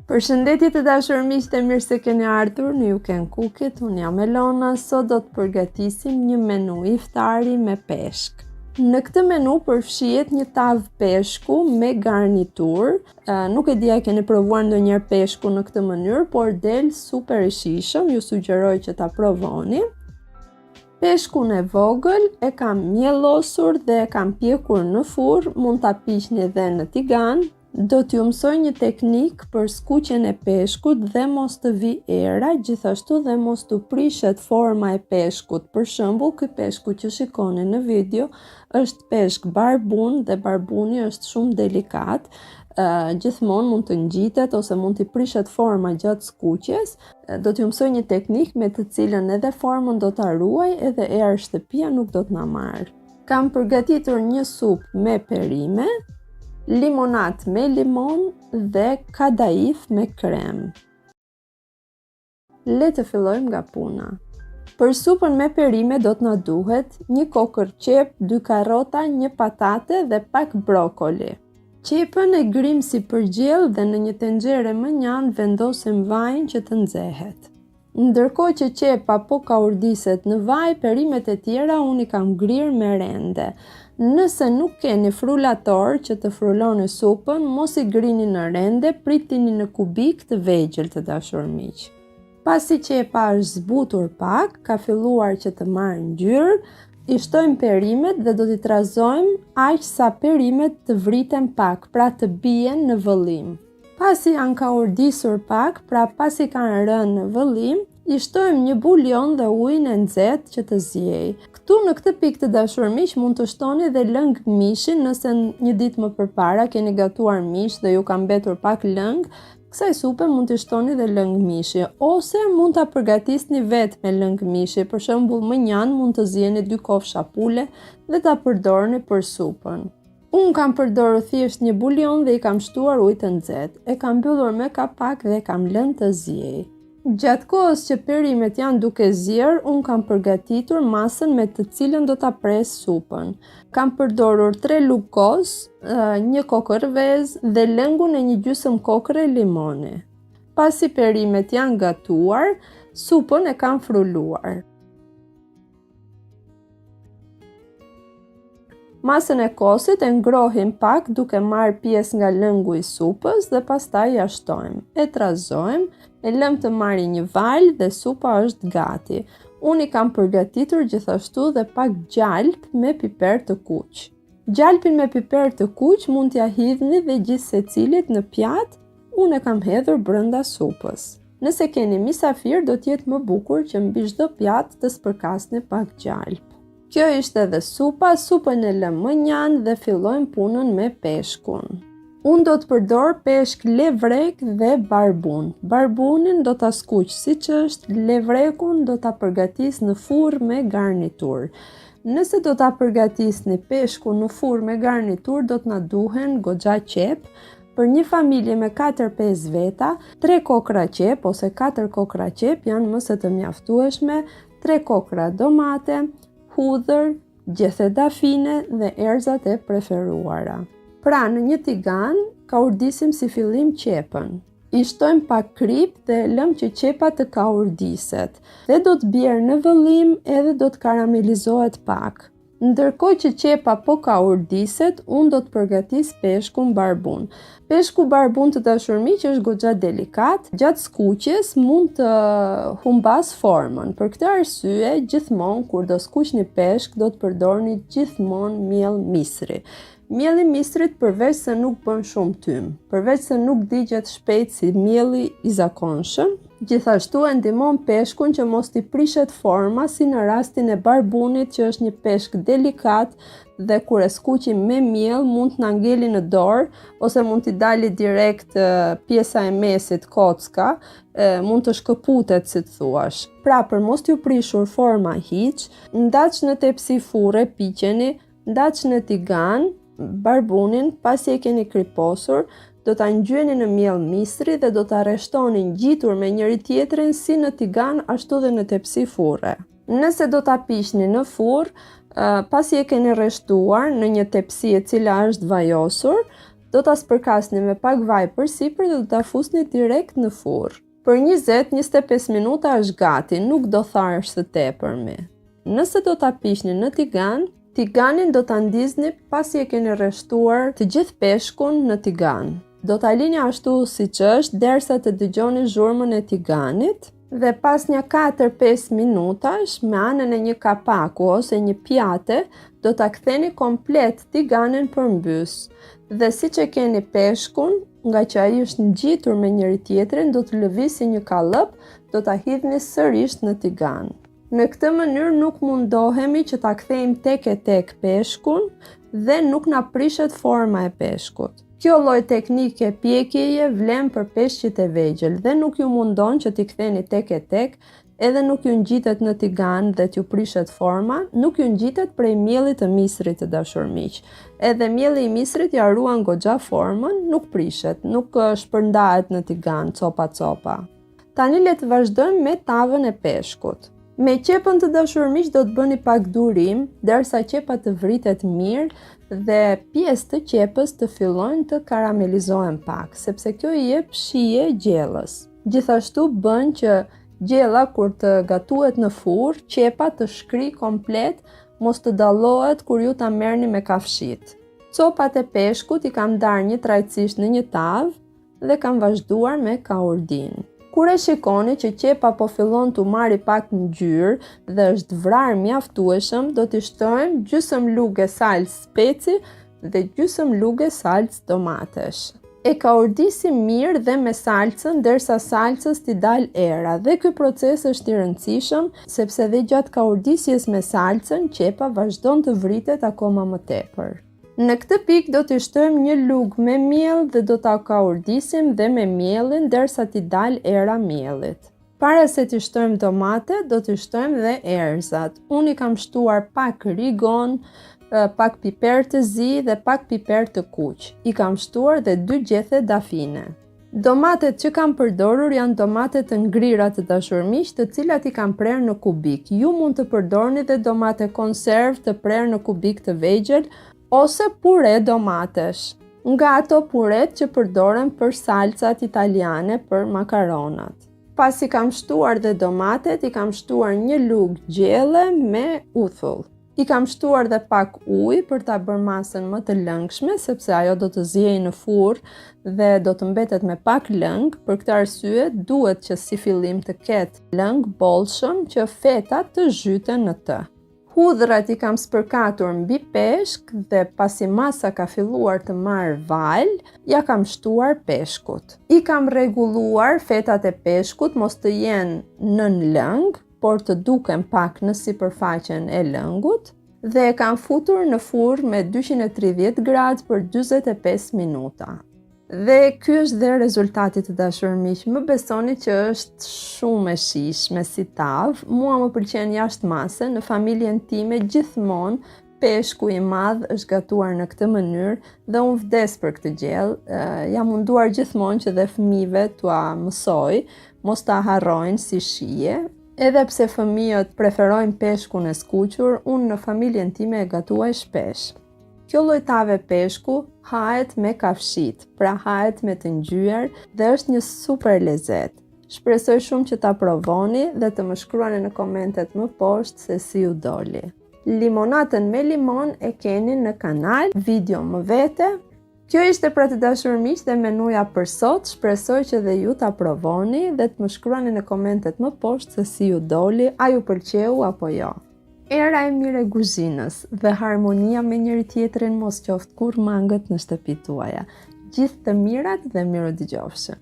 Përshëndetje të dashur miq, të mirë se keni ardhur në You Can Cook It. Unë jam Elona, sot do të përgatisim një menu iftari me peshk. Në këtë menu përfshihet një tavë peshku me garnitur. Nuk e di a keni provuar ndonjëherë peshku në këtë mënyrë, por del super i shijshëm, ju sugjeroj që ta provoni. Peshkun e vogël e kam mjellosur dhe e kam pjekur në furrë, mund ta piqni edhe në tigan. Do t'ju mësoj një teknik për skuqjen e peshkut dhe mos të vi era, gjithashtu dhe mos të prishet forma e peshkut. Për shembull, ky peshku që shikoni në video është peshk barbun dhe barbuni është shumë delikat. Gjithmonë mund të ngjitet ose mund t'i prishet forma gjatë skuqjes. Do t'ju mësoj një teknik me të cilën edhe formën do ta ruaj, edhe erë shtëpia nuk do t'na marrë. Kam përgatitur një supë me perime, limonat me limon dhe kadaif me krem. Le të fillojmë nga puna. Për supën me perime do t'na duhet një kokër qep, 2 karrota, një patate dhe pak brokoli. Qepën e grim si përgjell dhe në një tenxhere më njan vendosim vajin që të nxehet. Ndërkohë që qepa po kaurdiset në vaj, perimet e tjera unë i kam ngrirë me rende. Nëse nuk keni frulator që të fruloni supën, mos i grini në rende, pritini në kubik të vegjël të dashur miq. Pasi qepa është zbutur pak, ka filluar që të marrë ngjyrë, i shtojmë perimet dhe do t'i trazojmë aq sa perimet të vriten pak, pra të bien në vëllim. Pasi janë kaurdisur pak, pra pasi kanë rënë në vëllim, i shtojmë një bulion dhe ujin e nxehtë që të ziej. Këtu në këtë pikë të dashur miq mund të shtoni dhe lëng mishi nëse një ditë më përpara keni gatuar mish dhe ju ka mbetur pak lëng, kësaj supe mund të shtoni dhe lëng mishi, ose mund ta përgatisni vetë me lëng mishi. Për shembull, më njan mund të zieni 2 kofsha pule dhe ta përdorni për supën. Unë kam përdorur thjesht një bulion dhe i kam shtuar ujë të nxehtë. E kam mbyllur me kapak dhe kam lënë të ziej. Gjatë kohës që perimet janë duke zier, unë kam përgatitur masën me të cilën do ta pres supën. Kam përdorur 3 lugë kos, 1 kokër vezë dhe lëngun e një gjysmë kokëre limoni. Pasi perimet janë gatuar, supën e kam fruluar. Masën e kosit e ngrohim pak duke marrë pjesë nga lëngu i supës dhe pastaj ja shtojmë. E trazojmë, e lëm të marrë një val dhe supa është gati. Unë i kam përgatitur gjithashtu dhe pak gjalp me piper të kuq. Gjalpin me piper të kuq mund t'ja hidhni dhe gjithë secilit në pjatë, unë e kam hedhur brenda supës. Nëse keni misafir do t'jetë më bukur që mbi çdo pjatë të spërkasni pak gjalp. Kjo ishte edhe supa, supën e lëm më njan dhe fillojmë punën me peshkun. Unë do të përdor peshk levrek dhe barbun. Barbunin do ta skuq siç është, levrekun do ta përgatis në furrë me garnitur. Nëse do ta përgatisni peshkun në furrë me garnitur, do t'na duhen goxha qep. Për një familje me 4-5 veta, 3 kokra qep ose 4 kokra qep janë më së të mjaftueshme, 3 kokra domate, hudhër, gjethe dafine dhe erëzat e preferuara. Pra në një tigan, kaurdisim si fillim qepën. I shtojmë pak krip dhe lëm që qepa të kaurdiset. Dhe do të bjerë në vëllim edhe do të karamelizohet pak. Ndërkohë që qepa po kaurdiset, unë do të përgatis peshkun barbun. Peshku barbun të dashur miq është goxha delikat, gjatë skuqjes mund të humbas formën. Për këtë arsye, gjithmonë kur do skuqni peshk, do të përdorni gjithmonë miell misri. Mielli misrit përveç se nuk bën shumë tym, përveç se nuk digjet shpejt si mielli i zakonshëm, gjithashtu e ndihmon peshkun që mos t'i prishet forma si në rastin e barbunit që është një peshk delikat dhe kur e skuqim me miell mund t'na ngeli në dorë ose mund t'i dali direkt pjesa e mesit kocka, mund të shkëputet si thuash. Pra për mos t'ju prishur forma hiç, ndaç në tepsi furre piqeni, ndaç në tigan barbunin, pasi e keni kriposur, do ta ngjyeni në miell misri dhe do ta rreshtoni ngjitur me njëri tjetrin si në tigan ashtu dhe në tepsi furre. Nëse do ta piqni në furrë, pasi e keni rreshtuar në një tepsi e cila është vajosur, Do ta spërkasni me pak vaj përsipër dhe do ta fusni direkt në furr. Për 20-25 minuta është gati, nuk do tharësh së tepërmi. Nëse do ta piqni në tigan, tiganin do ta ndizni pasi e keni rreshtuar të gjithë peshkun në tigan. Do ta lini ashtu siç është derisa të dëgjoni zhurmën e tiganit dhe pas një 4-5 minutash me anën e një kapaku ose një pjate do ta ktheni komplet tiganin përmbys. Dhe si që keni peshkun, nga që ai është ngjitur me njëri tjetrin, do të lëvisi një kallëp, do ta hidhni sërish në tigan. Në këtë mënyrë nuk mundohemi që ta kthejmë tek e tek peshkun dhe nuk na prishet forma e peshkut. Kjo lloj teknike pjekjeje vlen për peshqit e vegjël dhe nuk ju mundon që t'i ktheni tek e tek, edhe nuk ju ngjitet në tigan dhe t'ju prishet forma, nuk ju ngjitet prej miellit të misrit të dashur miq. Edhe mielli i misrit ja ruan goxha formën, nuk prishet, nuk shpërndahet në tigan copa. Tani le të vazhdojmë me tavën e peshkut. Me qepën të dashur miq do të bëni pak durim derisa qepa të vritet mirë dhe pjesë të qepës të fillojnë të karamelizohen pak, sepse kjo i jep shije gjellës. Gjithashtu bën që gjella kur të gatuhet në furr, qepa të shkri komplet, mos të dallohet kur ju ta merrni me kafshit. Copat e peshkut i kam darë një trajtësisht në një tavë dhe kam vazhduar me kaurdin. Kur e shikoni që qepa po fillon të marri pak ngjyrë dhe është vrarë mjaftueshëm, do t'i shtojmë gjysmë lugë salcë speci dhe gjysmë lugë salcë tomatesh. E kaurdisim mirë dhe me salcën derisa salcës t'i dal era dhe ky proces është i rëndësishëm sepse dhe gjatë kaurdisjes me salcën qepa vazhdon të vritet akoma më tepër. Në këtë pikë do t'i shtojmë një lugë me miell dhe do ta kaurdisim dhe me miellin derisa t'i dal era miellit. Para se t'i shtojmë tomate, do t'i shtojmë dhe erëzat. Unë i kam shtuar pak rigon, pak piper të zi dhe pak piper të kuq. I kam shtuar dhe 2 gjethe dafine. Domatet që kam përdorur janë domate të ngrira të dashur miq, të cilat i kam prerë në kubik. Ju mund të përdorni dhe domate konserv të prerë në kubik të vegjël ose pure domatesh, nga ato puret që përdoren për salcat italiane për makaronat. Pas i kam shtuar dhe domatet, i kam shtuar një lugë gjelle me uthull. I kam shtuar dhe pak ujë për ta bërë masën më të lëngshme, sepse ajo do të ziejë në furr dhe do të mbetet me pak lëng. Për këtë arsye duhet që si fillim të ketë lëng bollshëm që fetat të zhyten në të. Hudhrat i kam spërkatur mbi peshk dhe pasi masa ka filluar të marrë val, ja kam shtuar peshkut. I kam rregulluar fetat e peshkut mos të jenë nën lëng, por të duken pak në sipërfaqen e lëngut dhe e kam futur në furr me 230 gradë për 45 minuta. Dhe ky është dhe rezultati të dashur miq. Më besoni që është shumë e shijshme si tavë. Mua më pëlqen jashtë mase, në familjen time gjithmonë peshku i madh është gatuar në këtë mënyrë dhe unë vdes për këtë gjellë. Jam munduar gjithmonë që dhe fëmijëve t'ua mësoj, mos ta harrojnë si shije. Edhe pse fëmijët preferojnë peshkun e skuqur, unë në familjen time e gatuaj shpesh. Kjo lloj tave peshku hahet me kafshit, pra hahet me të ngjyrë dhe është një super lezet. Shpresoj shumë që ta provoni dhe të më shkruani në komentet më poshtë se si ju doli. Limonatën me limon e keni në kanal, video më vete. Kjo ishte pra të dashur miq dhe menuja për sot. Shpresoj që dhe ju ta provoni dhe të më shkruani në komentet më poshtë se si ju doli, a ju pëlqeu apo jo. Era e mirë e kuzhinës dhe harmonia me njëri tjetrin mos qoftë kur mangët në shtëpitë tuaja. Gjithë të mirat dhe miru dëgjofshëm.